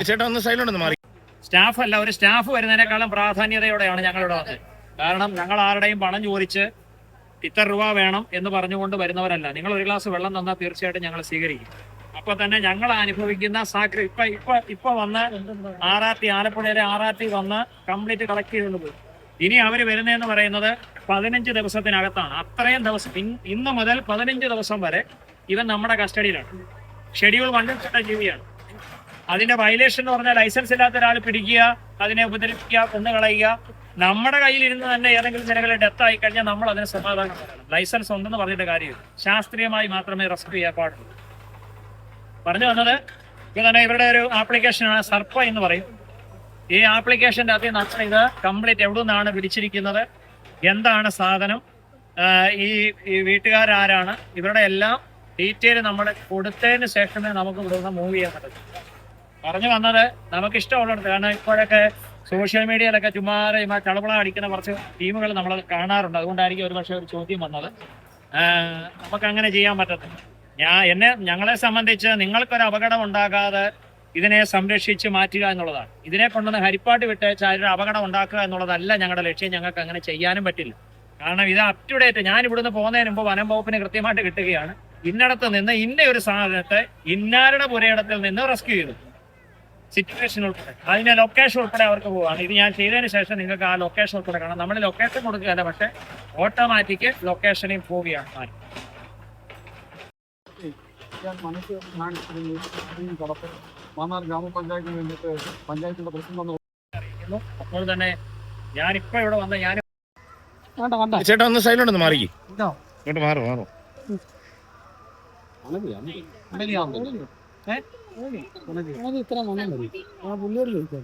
ചേട്ടാ ഒന്ന് സൈഡിലോട്ട് മാറി. സ്റ്റാഫ് അല്ല, ഒരു സ്റ്റാഫ് വരുന്നതിനേക്കാളും പ്രാധാന്യതയോടെയാണ് ഞങ്ങളിവിടെ വന്നത്. കാരണം ഞങ്ങൾ ആരുടെയും പണം ചോദിച്ച് ഇത്ര രൂപ വേണം എന്ന് പറഞ്ഞുകൊണ്ട് വരുന്നവരല്ല. നിങ്ങൾ ഒരു ഗ്ലാസ് വെള്ളം തന്നാൽ തീർച്ചയായിട്ടും ഞങ്ങൾ സ്വീകരിക്കും. അപ്പൊ തന്നെ ഞങ്ങൾ അനുഭവിക്കുന്ന ഇപ്പൊ വന്ന് ആലപ്പുഴയിലെ ആറാത്തി വന്ന് കംപ്ലീറ്റ് കളക്ട് ചെയ്തുകൊണ്ട് പോയി. ഇനി അവര് വരുന്നതെന്ന് പറയുന്നത് 15 ദിവസത്തിനകത്താണ്. അത്രയും ദിവസം, ഇന്ന് മുതൽ 15 ദിവസം വരെ ഇവൻ നമ്മുടെ കസ്റ്റഡിയിലാണ്. ഷെഡ്യൂൾ 1 ജീവിയാണ്. അതിന്റെ വയലേഷൻ എന്ന് പറഞ്ഞാൽ ലൈസൻസ് ഇല്ലാത്ത ഒരാൾ പിടിക്കുക, അതിനെ ഉപദ്രവിക്കുക, കൊന്നു കളയുക. നമ്മുടെ കയ്യിൽ ഇരുന്ന് തന്നെ ഏതെങ്കിലും ജനങ്ങളെ ഡെത്ത് ആയി കഴിഞ്ഞാൽ നമ്മൾ അതിന് സമാധാനം പറയണം. ലൈസൻസ് ഉണ്ടെന്ന് പറഞ്ഞിട്ട് കാര്യമില്ല. ശാസ്ത്രീയമായി മാത്രമേ റെസ്ക്യൂ ചെയ്യാൻ പാടുള്ളൂ. പറഞ്ഞു വന്നത് ഇപ്പൊ തന്നെ ഇവരുടെ ഒരു ആപ്ലിക്കേഷനാണ് സർപ്പ എന്ന് പറയും. ഈ ആപ്ലിക്കേഷൻ്റെ അകത്ത് നമ്മൾ ഇത് കംപ്ലീറ്റ് എവിടെ നിന്നാണ് പിടിച്ചിരിക്കുന്നത്, എന്താണ് സാധനം, ഈ വീട്ടുകാരാരാണ്, ഇവരുടെ എല്ലാം ഡീറ്റെയിൽ നമ്മൾ കൊടുത്തതിന് ശേഷമേ നമുക്ക് ഇവിടുന്ന് മൂവ് ചെയ്യാൻ പറ്റും. പറഞ്ഞു വന്നത് നമുക്ക് ഇഷ്ടമുള്ളത്. കാരണം ഇപ്പോഴൊക്കെ സോഷ്യൽ മീഡിയയിലൊക്കെ ചുമ്മാതെ ചളപള അടിക്കുന്ന കുറച്ച് ടീമുകൾ നമ്മൾ കാണാറുണ്ട്. അതുകൊണ്ടായിരിക്കും ഒരു പക്ഷേ ഒരു ചോദ്യം വന്നത്. നമുക്ക് അങ്ങനെ ചെയ്യാൻ പറ്റത്തില്ല. ഞങ്ങളെ സംബന്ധിച്ച് നിങ്ങൾക്കൊരു അപകടം ഉണ്ടാകാതെ ഇതിനെ സംരക്ഷിച്ച് മാറ്റുക എന്നുള്ളതാണ്. ഇതിനെ കൊണ്ടുവന്ന് ഹരിപ്പാട്ട് വിട്ടേച്ച് അതിന് അപകടം ഉണ്ടാക്കുക എന്നുള്ളതല്ല ഞങ്ങളുടെ ലക്ഷ്യം. ഞങ്ങൾക്ക് അങ്ങനെ ചെയ്യാനും പറ്റില്ല. കാരണം ഇത് അപ് ടു ഡേറ്റ്. ഞാൻ ഇവിടുന്ന് പോകുന്നതിന് മുമ്പ് വനം വകുപ്പിന് കൃത്യമായിട്ട് കിട്ടുകയാണ്. ഇന്നടത്ത് നിന്ന് ഇന്ന ഒരു സാധനത്തെ ഇന്നാരുടെ പുരയിടത്തിൽ നിന്ന് റെസ്ക്യൂ ചെയ്തു. സിറ്റുവേഷൻ ഉൾപ്പെടെ അതിന്റെ ലൊക്കേഷൻ ഉൾപ്പെടെ അവർക്ക് പോവാണ്. ഇത് ഞാൻ ചെയ്തതിന് ശേഷം നിങ്ങൾക്ക് ആ ലൊക്കേഷൻ ഉൾപ്പെടെ കാണാം. നമ്മൾ ലൊക്കേഷൻ കൊടുക്കുകയല്ല, പക്ഷെ ഓട്ടോമാറ്റിക് ലൊക്കേഷനിൽ പോവുകയാണ്. മാന്നാർ ഗ്രാമപഞ്ചായത്തിന് വേണ്ടിയിട്ട് പഞ്ചായത്തിന്റെ പ്രസിഡന്റ് അപ്പോൾ തന്നെ ഞാനിപ്പോ ഇവിടെ വന്ന ചേട്ടാ ഒന്ന് സൈഡിലോട്ട് മാറി. ഇങ്ങോട്ട് മാറും ഇത്ര മണം മതി. ആ പുള്ളിയോട് ചോദിക്കാം.